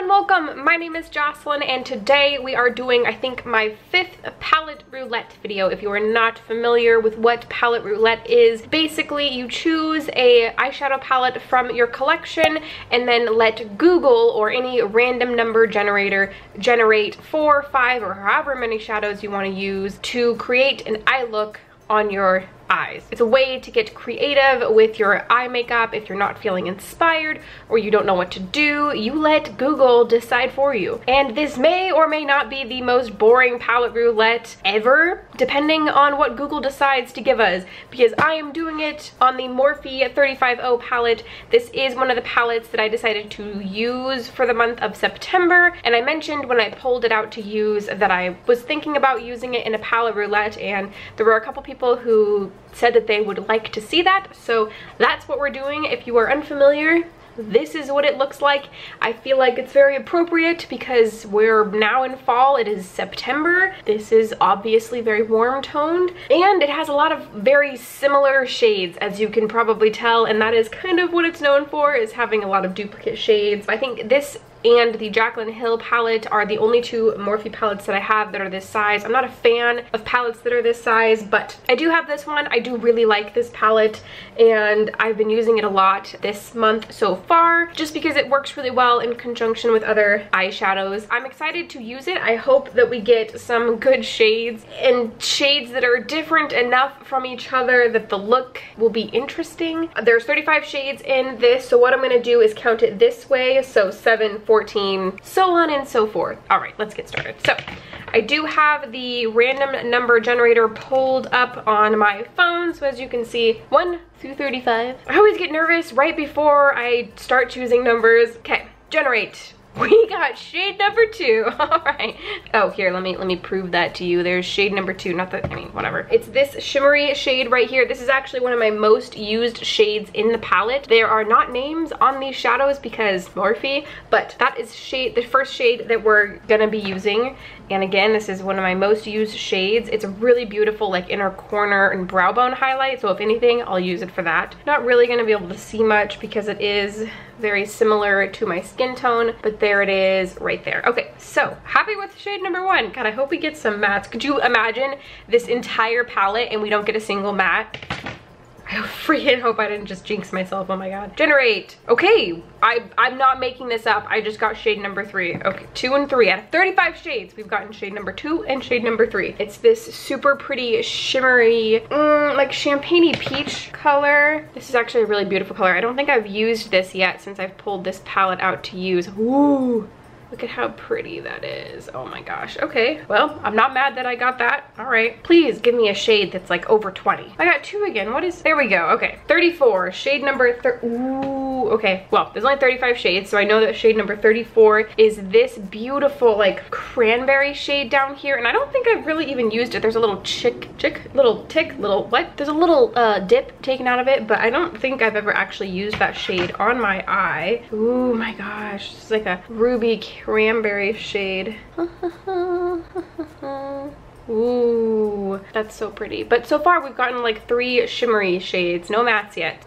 and welcome. My name is Jocelyn and today we are doing, I think, my 5th palette roulette video. If you are not familiar with what palette roulette is, basically you choose a eyeshadow palette from your collection and then let Google or any random number generator generate 4, 5, or however many shadows you want to use to create an eye look on your eyes. It's a way to get creative with your eye makeup. If you're not feeling inspired or you don't know what to do, you let Google decide for you. And this may or may not be the most boring palette roulette ever, depending on what Google decides to give us, because I am doing it on the Morphe 35O palette. This is one of the palettes that I decided to use for the month of September, and I mentioned when I pulled it out to use that I was thinking about using it in a palette roulette, and there were a couple people who said that they would like to see that, so that's what we're doing. If you are unfamiliar, this is what it looks like. I feel like it's very appropriate because we're now in fall. It is September. This is obviously very warm toned and it has a lot of very similar shades, as you can probably tell, and that is kind of what it's known for, is having a lot of duplicate shades. I think this and the Jaclyn Hill palette are the only two Morphe palettes that I have that are this size. I'm not a fan of palettes that are this size, but I do have this one. I do really like this palette and I've been using it a lot this month so far just because it works really well in conjunction with other eyeshadows. I'm excited to use it. I hope that we get some good shades and shades that are different enough from each other that the look will be interesting. There's 35 shades in this, so what I'm gonna do is count it this way, so 7, 14, so on and so forth. All right, let's get started. So I do have the random number generator pulled up on my phone, so as you can see, 1 through 35. I always get nervous right before I start choosing numbers. Okay, generate. We got shade number 2. All right. Oh, here, let me prove that to you. There's shade number 2, not that, I mean, whatever. It's this shimmery shade right here. This is actually one of my most used shades in the palette. There are not names on these shadows because Morphe, but that is the first shade that we're gonna be using. And again, this is one of my most used shades. It's a really beautiful like inner corner and brow bone highlight, so if anything, I'll use it for that. Not really gonna be able to see much because it is very similar to my skin tone, but there it is right there. Okay, so happy with shade number 1. God, I hope we get some mattes. Could you imagine this entire palette and we don't get a single matte? I freaking hope I didn't just jinx myself. Oh my god. Generate. Okay, I'm not making this up. I just got shade number 3. Okay, 2 and 3 out of 35 shades. We've gotten shade number 2 and shade number 3. It's this super pretty shimmery, like champagne-y peach color. This is actually a really beautiful color. I don't think I've used this yet since I've pulled this palette out to use. Ooh. Look at how pretty that is. Oh my gosh. Okay, well, I'm not mad that I got that. All right, please give me a shade that's like over 20. I got 2 again. What is, there we go. Okay, 34, shade number ooh, okay. Well, there's only 35 shades, so I know that shade number 34 is this beautiful like cranberry shade down here, and I don't think I've really even used it. There's a little there's a little dip taken out of it, but I don't think I've ever actually used that shade on my eye. Ooh my gosh, it's like a ruby cranberry shade. Ooh, that's so pretty. But so far we've gotten like 3 shimmery shades, no mattes yet.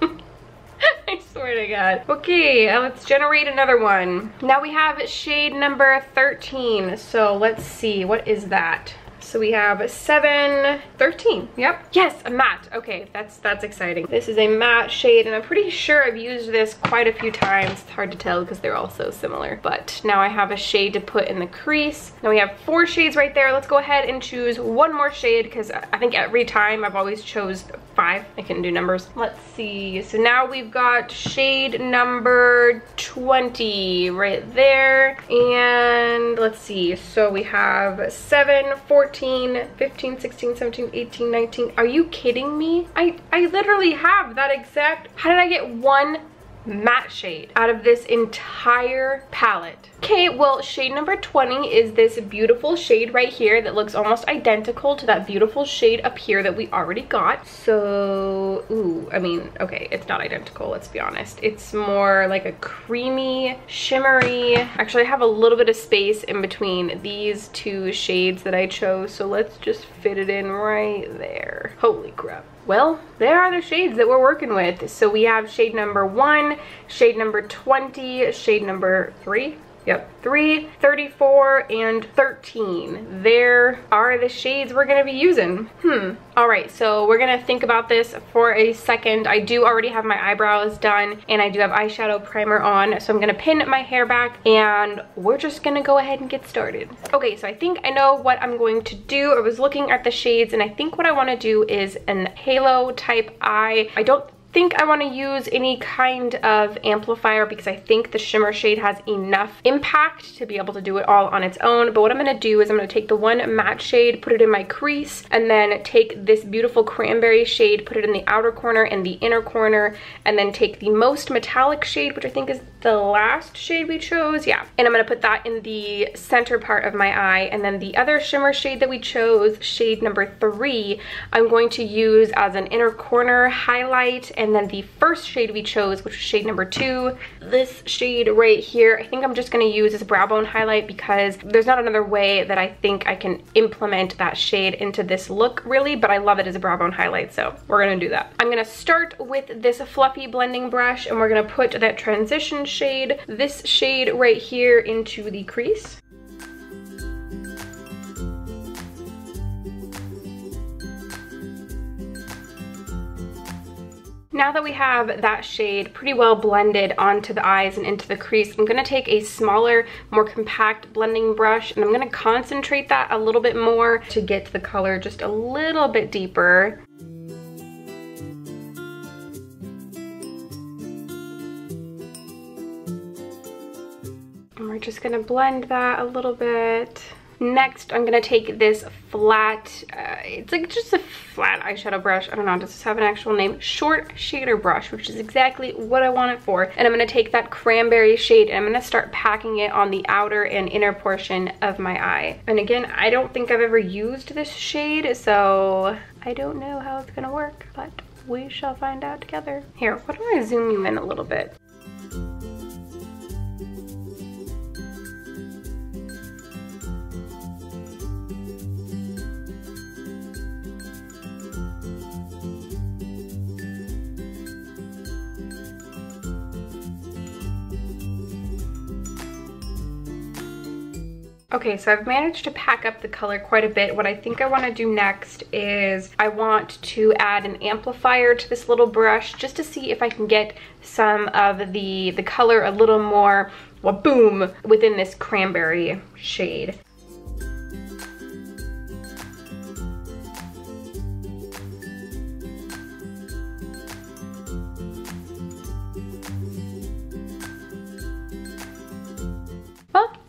I swear to God. Okay, let's generate another one. Now we have shade number 13. So let's see, what is that? So we have 7, 13. Yep. Yes, a matte. Okay, that's exciting. This is a matte shade, and I'm pretty sure I've used this quite a few times. It's hard to tell because they're all so similar. But now I have a shade to put in the crease. Now we have 4 shades right there. Let's go ahead and choose one more shade because I think every time I've always chose 5. I can do numbers. Let's see. So now we've got shade number 20 right there. And let's see. So we have 7, 14, 15, 16, 17, 18, 19. Are you kidding me? I literally have that exact. How did I get 1 matte shade out of this entire palette? Okay, well, shade number 20 is this beautiful shade right here that looks almost identical to that beautiful shade up here that we already got. So, ooh, I mean, okay, it's not identical, let's be honest. It's more like a creamy, shimmery. Actually, I have a little bit of space in between these 2 shades that I chose, so let's just fit it in right there. Holy crap. Well, there are the shades that we're working with. So we have shade number 1, shade number 20, shade number 3. Yep, 3, 34, and 13. There are the shades we're gonna be using. All right, so we're gonna think about this for a second. I do already have my eyebrows done, and I do have eyeshadow primer on, so I'm gonna pin my hair back, and we're just gonna go ahead and get started. Okay, so I think I know what I'm going to do. I was looking at the shades, and I think what I wanna do is an halo type eye. I don't think I want to use any kind of amplifier because I think the shimmer shade has enough impact to be able to do it all on its own. But what I'm going to do is I'm going to take the one matte shade, put it in my crease, and then take this beautiful cranberry shade, put it in the outer corner and the inner corner, and then take the most metallic shade, which I think is the last shade we chose. Yeah, and I'm going to put that in the center part of my eye, and then the other shimmer shade that we chose, shade number 3, I'm going to use as an inner corner highlight. And then the first shade we chose, which was shade number 2, this shade right here, I think I'm just going to use as a brow bone highlight because there's not another way that I think I can implement that shade into this look really, but I love it as a brow bone highlight, so we're going to do that. I'm going to start with this fluffy blending brush, and we're going to put that transition shade, this shade right here, into the crease. Now that we have that shade pretty well blended onto the eyes and into the crease, I'm going to take a smaller, more compact blending brush, and I'm going to concentrate that a little bit more to get the color just a little bit deeper. And we're just going to blend that a little bit. Next, I'm gonna take this flat, it's like just a flat eyeshadow brush. I don't know, does this have an actual name? Short shader brush, which is exactly what I want it for. And I'm gonna take that cranberry shade and I'm gonna start packing it on the outer and inner portion of my eye. And again, I don't think I've ever used this shade, so I don't know how it's gonna work, but we shall find out together. Here, why don't I zoom you in a little bit? Okay, so I've managed to pack up the color quite a bit. What I think I want to do next is I want to add an amplifier to this little brush just to see if I can get some of the color a little more, well, boom, within this cranberry shade.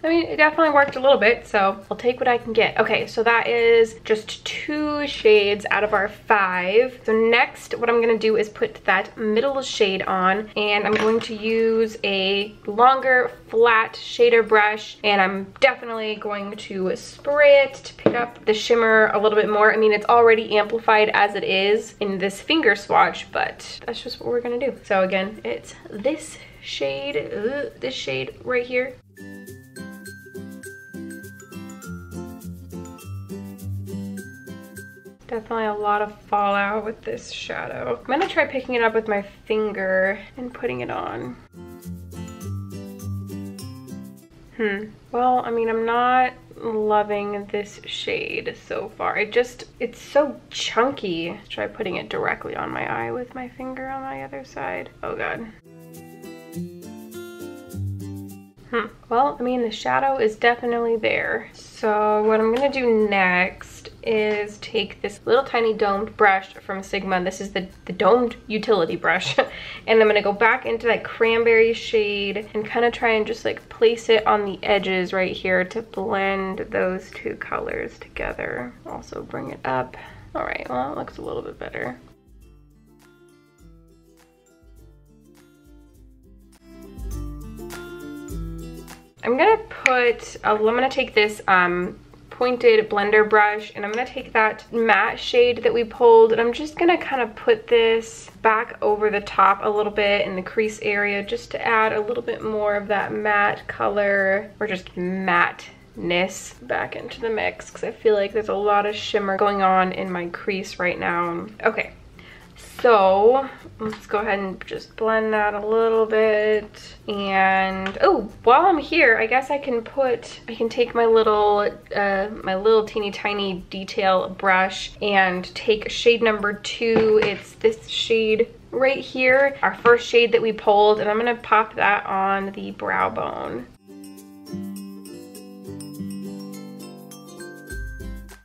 I mean, it definitely worked a little bit, so I'll take what I can get. Okay, so that is just 2 shades out of our 5. So next, what I'm gonna do is put that middle shade on, and I'm going to use a longer, flat shader brush, and I'm definitely going to spray it to pick up the shimmer a little bit more. I mean, it's already amplified as it is in this finger swatch, but that's just what we're gonna do. So again, it's this shade right here. Definitely a lot of fallout with this shadow. I'm gonna try picking it up with my finger and putting it on. Well, I mean, I'm not loving this shade so far. It's so chunky. Let's try putting it directly on my eye with my finger on my other side. Oh God. Well, I mean, the shadow is definitely there. So what I'm gonna do next is take this little tiny domed brush from Sigma. This is the domed utility brush. And I'm gonna go back into that cranberry shade and kind of try and just like place it on the edges right here to blend those 2 colors together. Also bring it up. All right, well, that looks a little bit better. I'm gonna take this pointed blender brush, and I'm gonna take that matte shade that we pulled, and I'm just gonna kind of put this back over the top a little bit in the crease area just to add a little bit more of that matte color, or just matteness back into the mix, because I feel like there's a lot of shimmer going on in my crease right now. Okay, So let's go ahead and just blend that a little bit. And oh, while I'm here, I guess I can take my little teeny tiny detail brush and take shade number 2. It's this shade right here, our first shade that we pulled, and I'm gonna pop that on the brow bone.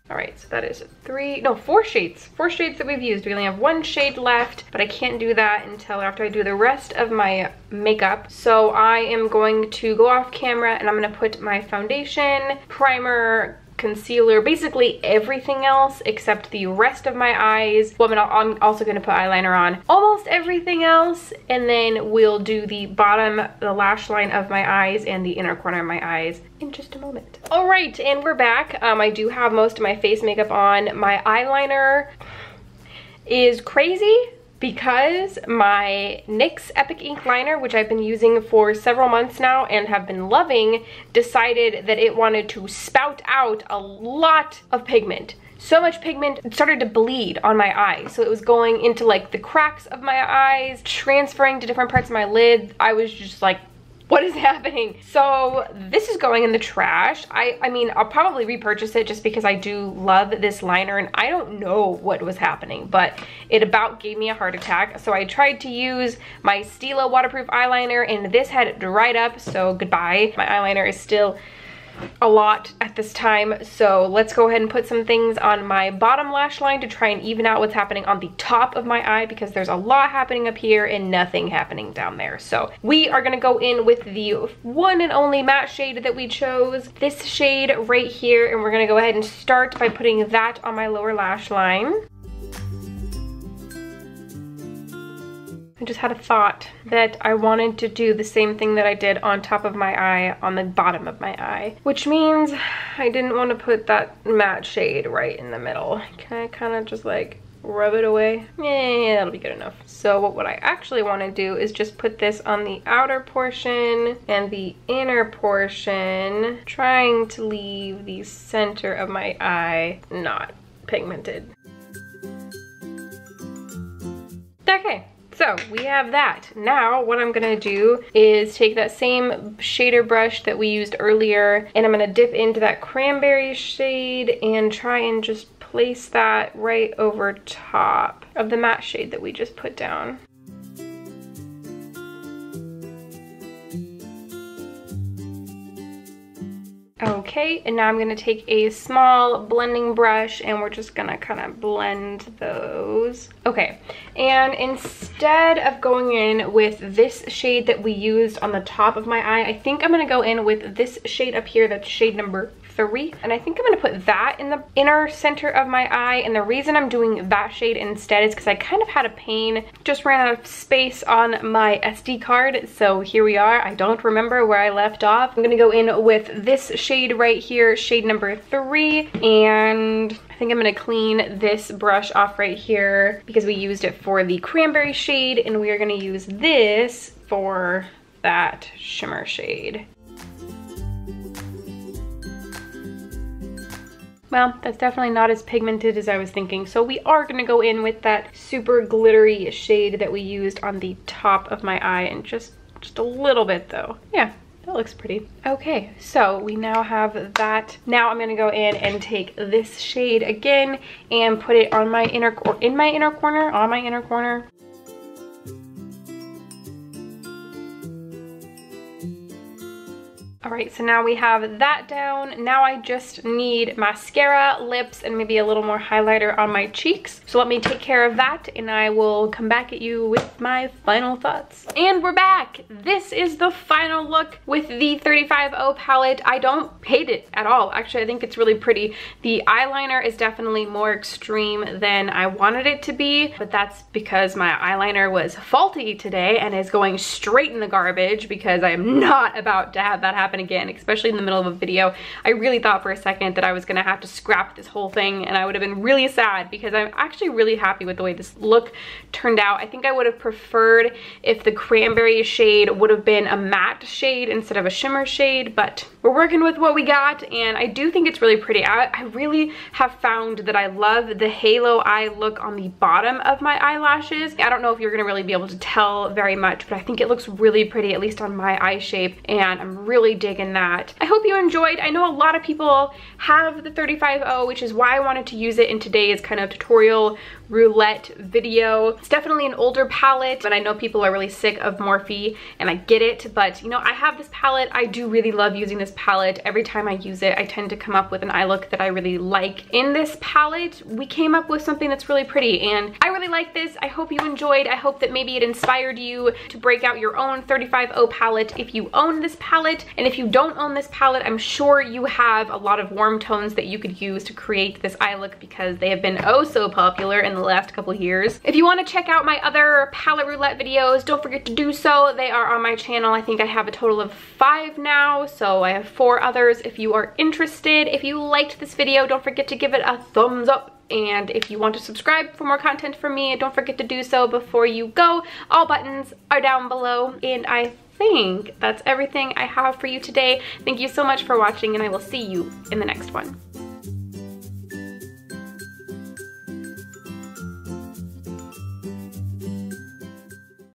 All right, so that is 4 shades. 4 shades that we've used. We only have 1 shade left, but I can't do that until after I do the rest of my makeup. So I am going to go off camera and I'm gonna put my foundation, primer, concealer, basically everything else except the rest of my eyes. Well, I'm also going to put eyeliner on almost everything else, and then we'll do the bottom, the lash line of my eyes and the inner corner of my eyes in just a moment. All right, and we're back. I do have most of my face makeup on. My eyeliner is crazy because my NYX Epic Ink liner, which I've been using for several months now and have been loving, decided that it wanted to spout out a lot of pigment. So much pigment, it started to bleed on my eyes. So it was going into like the cracks of my eyes, transferring to different parts of my lid. I was just like, what is happening? So this is going in the trash. I mean, I'll probably repurchase it just because I do love this liner, and I don't know what was happening, but it about gave me a heart attack. So I tried to use my Stila waterproof eyeliner and this had dried up, so goodbye. My eyeliner is still a lot at this time, so let's go ahead and put some things on my bottom lash line to try and even out what's happening on the top of my eye, because there's a lot happening up here and nothing happening down there. So we are gonna go in with the one and only matte shade that we chose, this shade right here, and we're gonna go ahead and start by putting that on my lower lash line. I just had a thought that I wanted to do the same thing that I did on top of my eye on the bottom of my eye, which means I didn't want to put that matte shade right in the middle. Can I kind of just like rub it away? Yeah, that'll be good enough. So what I actually want to do is just put this on the outer portion and the inner portion, trying to leave the center of my eye not pigmented. Okay. So we have that. Now what I'm gonna do is take that same shader brush that we used earlier, and I'm gonna dip into that cranberry shade and try and just place that right over top of the matte shade that we just put down. Okay, and now I'm gonna take a small blending brush and we're just gonna kind of blend those. Okay, and instead of going in with this shade that we used on the top of my eye, I think I'm gonna go in with this shade up here, that's shade number 3, and I think I'm gonna put that in the inner center of my eye. And the reason I'm doing that shade instead is because I kind of had a pain, just ran out of space on my SD card, so here we are. I don't remember where I left off. I'm gonna go in with this shade right here, shade number 3, and I think I'm gonna clean this brush off right here because we used it for the cranberry shade, and we are gonna use this for that shimmer shade. Well, that's definitely not as pigmented as I was thinking. So we are gonna go in with that super glittery shade that we used on the top of my eye, and just a little bit though. Yeah, that looks pretty. Okay, so we now have that. Now I'm gonna go in and take this shade again and put it on my inner corner. All right, so now we have that down. Now I just need mascara, lips, and maybe a little more highlighter on my cheeks. So let me take care of that and I will come back at you with my final thoughts. And we're back. This is the final look with the 35O palette. I don't hate it at all. Actually, I think it's really pretty. The eyeliner is definitely more extreme than I wanted it to be, but that's because my eyeliner was faulty today and is going straight in the garbage because I am not about to have that happen again, especially in the middle of a video. I really thought for a second that I was gonna have to scrap this whole thing, and I would have been really sad because I'm actually really happy with the way this look turned out. I think I would have preferred if the cranberry shade would have been a matte shade instead of a shimmer shade, but we're working with what we got, and I do think it's really pretty. I really have found that I love the halo eye look on the bottom of my eyelashes. I don't know if you're gonna really be able to tell very much, but I think it looks really pretty, at least on my eye shape, and I'm really digging that. I hope you enjoyed. I know a lot of people have the 35O, which is why I wanted to use it in today's kind of tutorial roulette video. It's definitely an older palette, but I know people are really sick of Morphe, and I get it, but you know, I have this palette. I do really love using this palette. Every time I use it, I tend to come up with an eye look that I really like. In this palette, we came up with something that's really pretty, and I really like this. I hope you enjoyed. I hope that maybe it inspired you to break out your own 35O palette if you own this palette, and if you don't own this palette, I'm sure you have a lot of warm tones that you could use to create this eye look because they have been oh so popular in the last couple years. If you want to check out my other palette roulette videos, don't forget to do so. They are on my channel. I think I have a total of 5 now, so I have 4 others if you are interested. If you liked this video, don't forget to give it a thumbs up. And if you want to subscribe for more content from me, don't forget to do so before you go. All buttons are down below, and I think that's everything I have for you today. Thank you so much for watching, and I will see you in the next one.